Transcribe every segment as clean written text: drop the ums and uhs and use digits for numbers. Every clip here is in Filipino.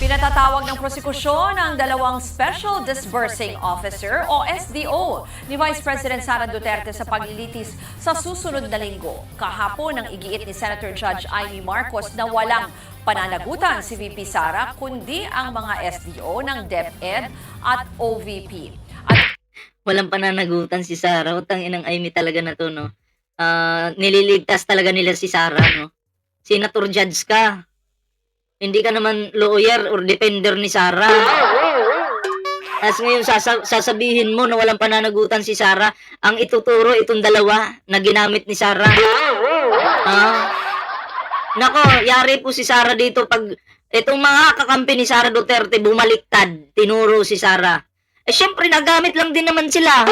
Pinatatawag ng prosekusyon ang dalawang Special Disbursing Officer o SDO ni Vice President Sara Duterte sa paglilitis sa susunod na linggo. Kahapon ang igiit ni Senator Judge Amy Marcos na walang pananagutan si VP Sara kundi ang mga SDO ng DepEd at OVP. Walang pananagutan si Sara. Utang inang Amy talaga na to, no? Nililigtas talaga nila si Sara, no? Senator Judge ka. Hindi ka naman lawyer or defender ni Sara. As ngayon sasabihin mo na walang pananagutan si Sara, ang ituturo itong dalawa na ginamit ni Sara. Nako, yari po si Sara dito pag itong mga kakampi ni Sara Duterte bumaliktad, tinuro si Sara. Syempre nagamit lang din naman sila.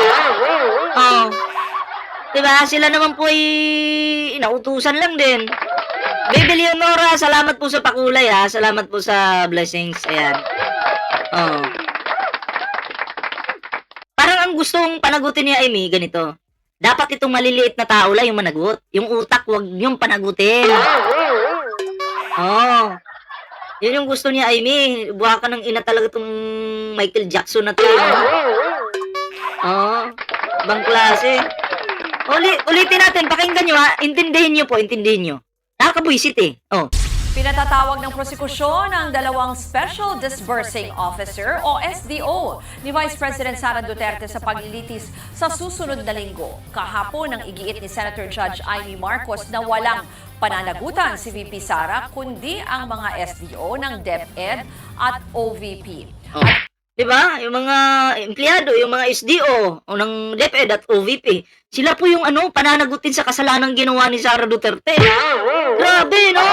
Diba? Sila naman po ay inautusan lang din. Baby Leonora, salamat po sa pakulay ha. Salamat po sa blessings. Ayan. Parang ang gustong panagutin ni Amy, ganito. Dapat itong maliliit na tao lang yung managot. Yung utak, wag yung panagutin. Yun yung gusto ni Amy. Buha ka ng ina talaga itong Michael Jackson na to. Ibang klase. Ulitin natin, pakinggan nyo ha. Intindihin nyo po, intindihin nyo. Nakakabwisit eh. Pinatatawag ng prosekusyon ang dalawang Special Disbursing Officer o SDO ni Vice President Sara Duterte sa paglilitis sa susunod na linggo. Kahapon ang igiit ni Senator Judge Amy Marcos na walang pananagutan si VP Sara kundi ang mga SDO ng DepEd at OVP. Diba? Yung mga empleyado, yung mga SDO o ng DepEd at OVP, sila po yung pananagutin sa kasalanang ginawa ni Sara Duterte. Grabe, no?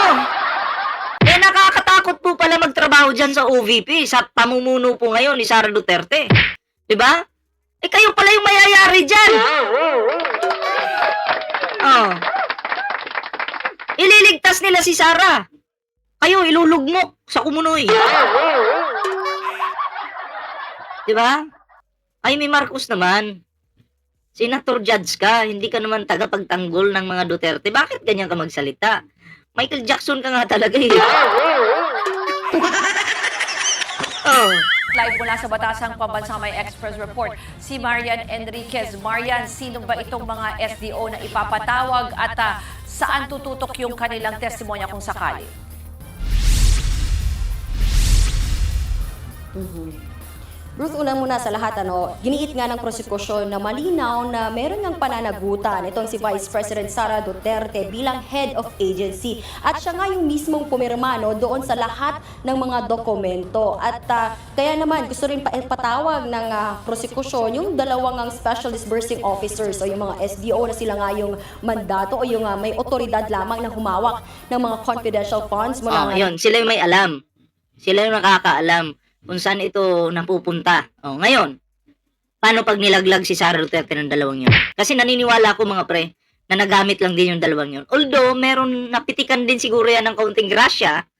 Nakakatakot po pala magtrabaho dyan sa OVP, sa pamumuno po ngayon ni Sara Duterte. Diba? Kayo pala yung mayayari dyan. Ililigtas nila si Sara. Kayo ilulugmok sa kumunoy. Diba? Amy Marcos naman. Senator Judge ka, hindi ka naman tagapagtanggol ng mga Duterte. Bakit ganyan ka magsalita? Michael Jackson ka nga talaga eh. Live mula sa Batasang Pambansang May Express Report, si Marian Enriquez. Marian, sino ba itong mga SDO na ipapatawag at saan tututok yung kanilang testimonya kung sakali? Ruth, una muna sa lahat, giniit nga ng prosekusyon na malinaw na meron ng pananagutan itong si Vice President Sara Duterte bilang head of agency. At siya nga yung mismong pumirma doon sa lahat ng mga dokumento. At kaya naman gusto rin patawag ng prosekusyon yung dalawang special disbursing officers o yung mga SDO na sila nga yung mandato o yung may otoridad lamang na humawak ng mga confidential funds. Yun, sila yung may alam. Sila yung nakakaalam kung saan ito napupunta. Ngayon, paano pag nilaglag si Sara Duterte ng dalawang yun? Kasi naniniwala ako mga pre, na nagamit lang din yung dalawang yun. Although, meron napitikan din siguro yan ng kaunting grasya,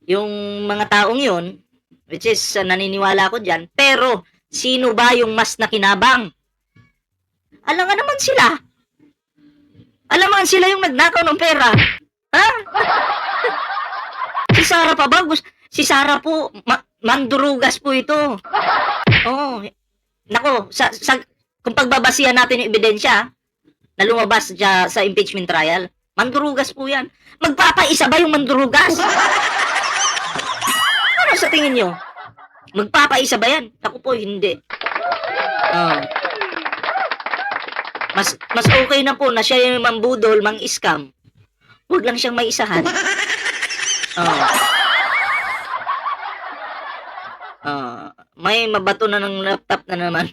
yung mga taong yun, which is naniniwala ko dyan, pero sino ba yung mas nakinabang? Alam nga naman sila. Alam nga sila yung nagnakaw ng pera. Ha? Si Sara pa ba? Si Sara po, mandurugas po ito. Nako, kung pagbabasihan natin yung ebidensya na lumabas sa impeachment trial, mandurugas po yan. Magpapaisa ba yung mandurugas? Ano sa tingin nyo? Magpapaisa ba yan? Naku po, hindi. Mas okay na po na siya yung mambudol, mang-scam. Huwag lang siyang maisahan. May mabato na ng laptop na naman.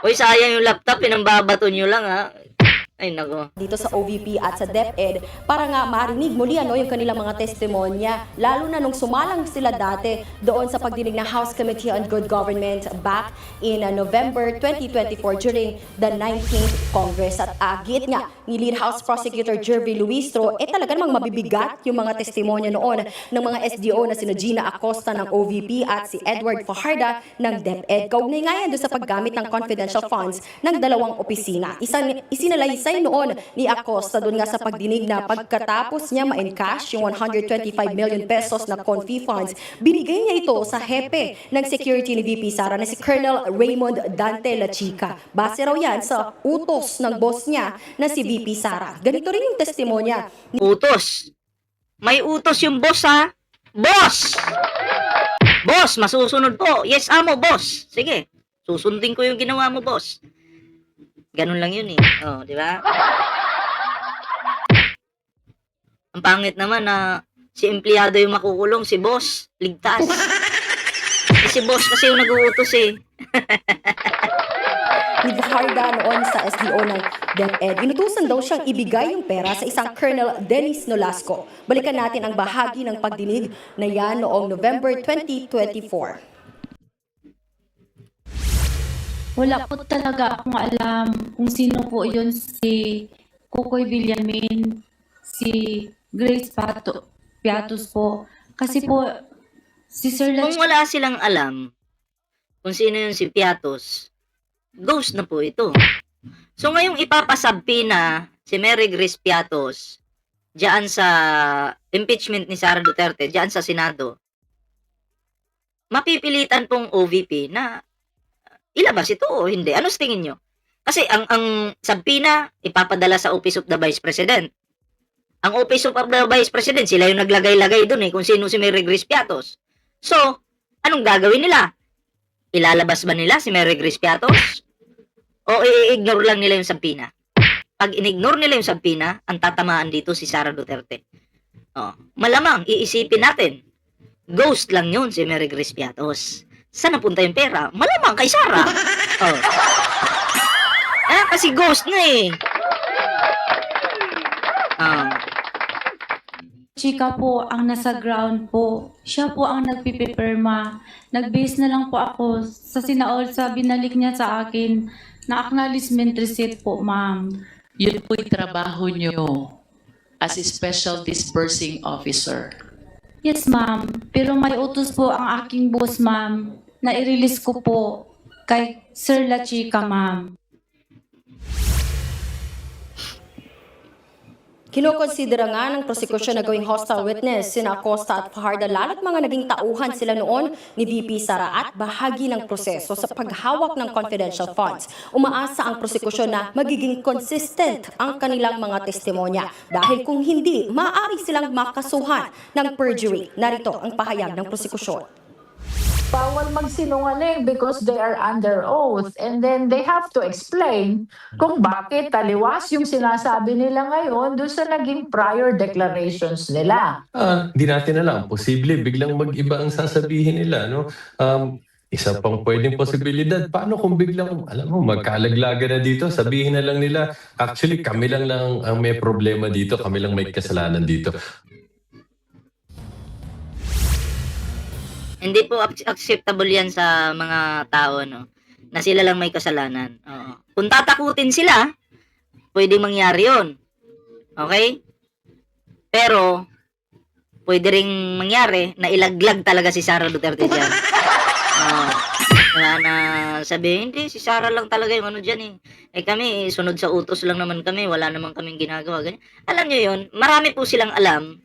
Uy, sayang yung laptop, pinambabato nyo lang ha. Ay, nako. Dito sa OVP at sa DepEd para nga marinig muli yung kanilang mga testimonya, lalo na nung sumalang sila dati doon sa pagdinig ng House Committee on Good Government back in November 2024 during the 19th Congress. At agit nga ni Lead House Prosecutor Jervy Luistro, talaga namang mabibigat yung mga testimonya noon ng mga SDO na sina Gina Acosta ng OVP at si Edward Fajarda ng DepEd. Kaugnay nga yan doon sa paggamit ng confidential funds ng dalawang opisina. Isinalaysay Say noon ni Acosta doon nga sa pagdinig na pagkatapos niya ma-encash yung 125 million pesos na confi funds, binigay niya ito sa hepe ng security ni VP Sara na si Colonel Raymond Dante La Chica. Base raw yan sa utos ng boss niya na si VP Sara. Ganito rin yung testimonya. Utos. May utos yung boss, ha? Boss! Boss, masusunod po. Yes, amo, boss. Sige, susundin ko yung ginawa mo, boss. Ganun lang yun, eh. Oh, di ba? Ang pangit naman na si empleyado yung makukulong, si boss, ligtas. Si boss kasi yung nag-uutos, eh. Ni Fajarda noon sa SDO ng DepEd, inutusan daw siyang ibigay yung pera sa isang Colonel Dennis Nolasco. Balikan natin ang bahagi ng pagdinig na yan noong November 2024. Wala po talaga akong alam kung sino po yun, si Kukoy Villamin, si Grace Piatos po. Kasi po, si Sir Kung wala silang alam kung sino yung si Piatos, ghost na po ito. So ngayong ipapasabpi na si Mary Grace Piatos diyan sa impeachment ni Sara Duterte, diyan sa Senado, mapipilitan pong OVP na ilabas ito o hindi. Ano sa tingin nyo? Kasi ang sabpina ipapadala sa Office of the Vice President. Ang Office of the Vice President, sila yung naglagay-lagay dun, kung sino si Mary Grace Piatos. So, anong gagawin nila? Ilalabas ba nila si Mary Grace Piatos? O i-ignore lang nila yung sabpina? Pag in-ignore nila yung sabpina, ang tatamaan dito si Sara Duterte. Malamang, iisipin natin, ghost lang yun si Mary Grace Piatos. Saan napunta yung pera? Malamang kay Sara. Kasi ghost nga, eh. Chika po ang nasa ground po. Siya po ang nagpipipirma. Nag-base na lang po ako sa sinaol sa binalik niya sa akin na acknowledgement receipt po, ma'am. Yun po'y trabaho nyo as a special disbursing officer. Yes, ma'am. Pero may utos po ang aking boss, ma'am, na i-release ko po kay Sir La Chica, ma'am. Kinokonsidera nga ng prosekusyon na gawing hostile witness sina Acosta at Fajarda lalo't mga naging tauhan sila noon ni VP Sara at bahagi ng proseso sa paghawak ng confidential funds. Umaasa ang prosekusyon na magiging consistent ang kanilang mga testimonya dahil kung hindi, maaari silang makasuhan ng perjury. Narito ang pahayag ng prosekusyon. Bawal magsinungaling because they are under oath and then they have to explain kung bakit taliwas yung sinasabi nila ngayon doon sa naging prior declarations nila. Hindi natin alam. Posible, biglang mag-iba ang sasabihin nila. No? Isa pang pwedeng posibilidad. Paano kung biglang, alam mo, magkalaglaga na dito, sabihin na lang nila, actually, kami lang ang may problema dito, kami lang may kasalanan dito. Hindi po acceptable yan sa mga tao, no? Na sila lang may kasalanan. Kung tatakutin sila, pwede mangyari yun. Okay? Pero, pwede ring mangyari na ilaglag talaga si Sara Duterte dyan. Na sabihin, hindi, si Sara lang talaga yung ano dyan, eh. Kami, sunod sa utos lang naman kami, wala naman kaming ginagawa. Ganyan. Alam nyo yun, marami po silang alam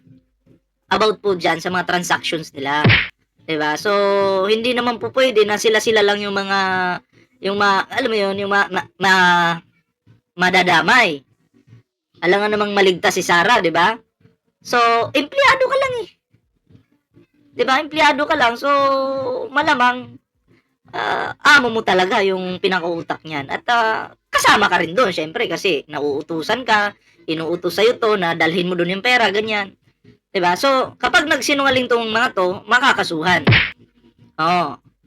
about po dyan sa mga transactions nila. Diba? So, hindi naman po pwede na sila lang yung mga, alam mo yun, yung madadamay. Alam nga namang maligtas si Sara, diba? So, empleyado ka lang, eh. Diba? Empleyado ka lang. So, malamang, amo mo talaga yung pinakautak niyan. At kasama ka rin doon, syempre, kasi nauutusan ka, inuutos sa'yo to, na dalhin mo doon yung pera, ganyan. Diba? So, kapag nagsinungaling tong mga to, makakasuhan.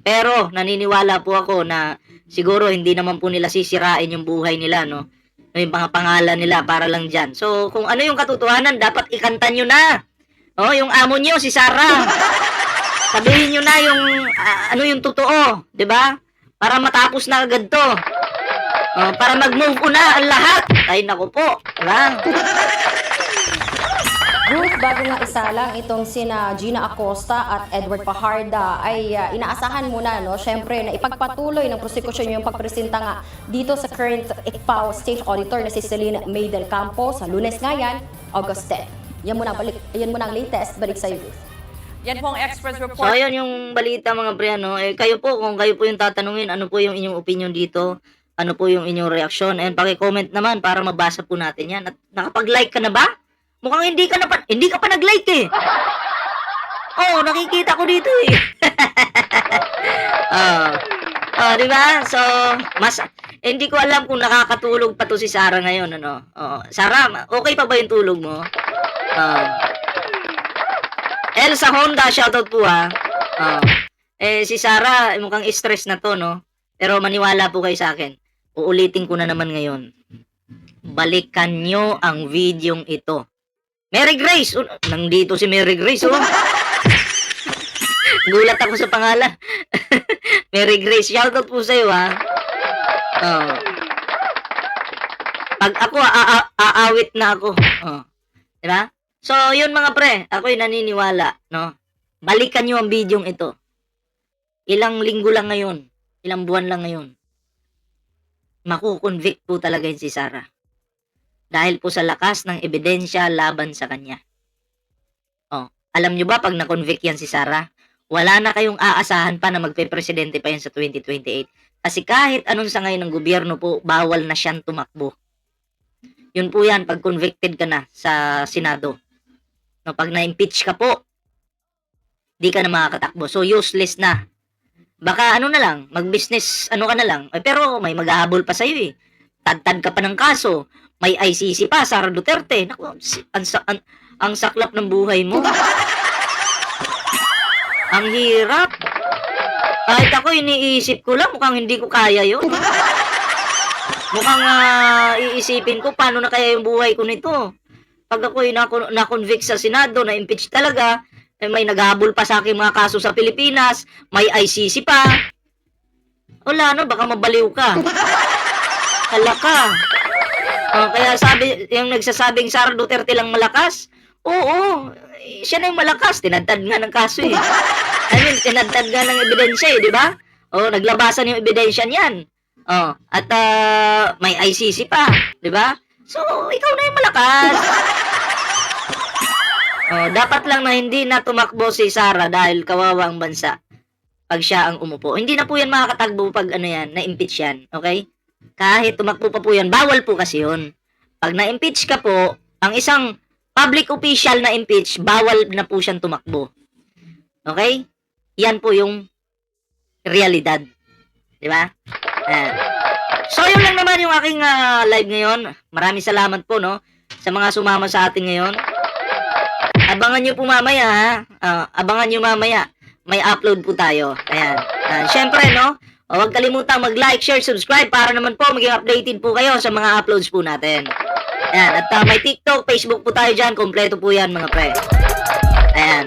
Pero, naniniwala po ako na siguro hindi naman po nila sisirain yung buhay nila, no? Yung mga pangalan nila para lang dyan. So, kung ano yung katotohanan, dapat ikanta nyo na. Yung amo nyo, si Sara. Sabihin nyo na yung, ano yung totoo. Diba? Para matapos na agad to. Para mag-move on na ang lahat. Ay, naku po. Diba? Ruth, bago nga isalang itong sina Gina Acosta at Edward Fajarda ay inaasahan muna, no? Syempre, na ipagpatuloy ng prosekusyon yung pagpresenta nga dito sa current ICPAO State Auditor na si Celine May del Campo sa Lunes nga yan, August 10. Yan muna ang latest. Balik sa'yo, Ruth. Yan po ang Express So, Report. ayun yung balita mga pre, ano. Kayo po, kung kayo po yung tatanungin, ano po yung inyong opinion dito? Ano po yung inyong reaksyon? And paki-comment naman para mabasa po natin yan. At nakapag-like ka na ba? Mukhang hindi ka pa nag-like eh. Oh, nakikita ko dito eh. Di ba? So, hindi ko alam kung nakakatulog pa to si Sarah ngayon, ano. Sarah, okay pa ba yung tulog mo? Elsa Honda, shoutout po ha. Si Sarah, mukhang stress na to, no? Pero maniwala po kayo sa akin. Uulitin ko na naman ngayon. Balikan nyo ang videong ito. Mary Grace! Nandito si Mary Grace, oh. Gulat ako sa pangalan. Mary Grace, shoutout po sa'yo, ha. Pag ako, aawit na ako. Diba? So, yun mga pre, ako'y naniniwala, no? Balikan nyo ang videong ito. Ilang linggo lang ngayon, ilang buwan lang ngayon, makukonvict po talaga yun si Sarah. Dahil po sa lakas ng ebidensya laban sa kanya. Alam nyo ba, pag na-convict yan si Sarah, wala na kayong aasahan pa na magpe-presidente pa yan sa 2028. Kasi kahit anong sangay ng gobyerno po, bawal na siyang tumakbo. Yun po yan, pag convicted ka na sa Senado. No, pag na-impeach ka po, di ka na makakatakbo. So, useless na. Baka ano na lang, mag-business, ano ka na lang. Pero may mag-ahabol pa sa'yo eh. Tad-tad ka pa ng kaso. May ICC pa, Sara Duterte. Naku, ang saklap ng buhay mo. Ang hirap. Kahit ako iniisip ko lang, mukhang hindi ko kaya yun. Mukhang iisipin ko, paano na kaya yung buhay ko nito? Pag ako'y na-convict sa Senado, na-impeach talaga, may naghabol pa sa aking mga kaso sa Pilipinas, may ICC pa. Wala, no? Baka mabaliw ka. Hala ka. Kaya sabi, yung nagsasabing Sara Duterte lang malakas, oo, siya na yung malakas. Tinadtad nga ng kaso eh. Tinadtad nga ng ebidensya eh, di ba? Naglabasan yung ebidensya niyan. At may ICC pa, di ba? So, ikaw na yung malakas. Dapat lang na hindi na tumakbo si Sarah dahil kawawa ang bansa pag siya ang umupo. Hindi na po yan makakatagbo pag ano yan, na-impeach yan, okay? Kahit tumakbo pa po yan, bawal po kasi yun. Pag na-impeach ka po, ang isang public official na impeach, bawal na po siyang tumakbo. Okay? Yan po yung realidad. Di ba? So, yun lang naman yung aking live ngayon. Maraming salamat po, no? Sa mga sumama sa atin ngayon. Abangan nyo po mamaya, ha? Abangan nyo mamaya. May upload po tayo. Ayan. Siyempre, no? Huwag kalimutang mag-like, share, subscribe para naman po maging updated po kayo sa mga uploads po natin. Ayan. At may TikTok, Facebook po tayo dyan. Kompleto po yan, mga pre. Ayan.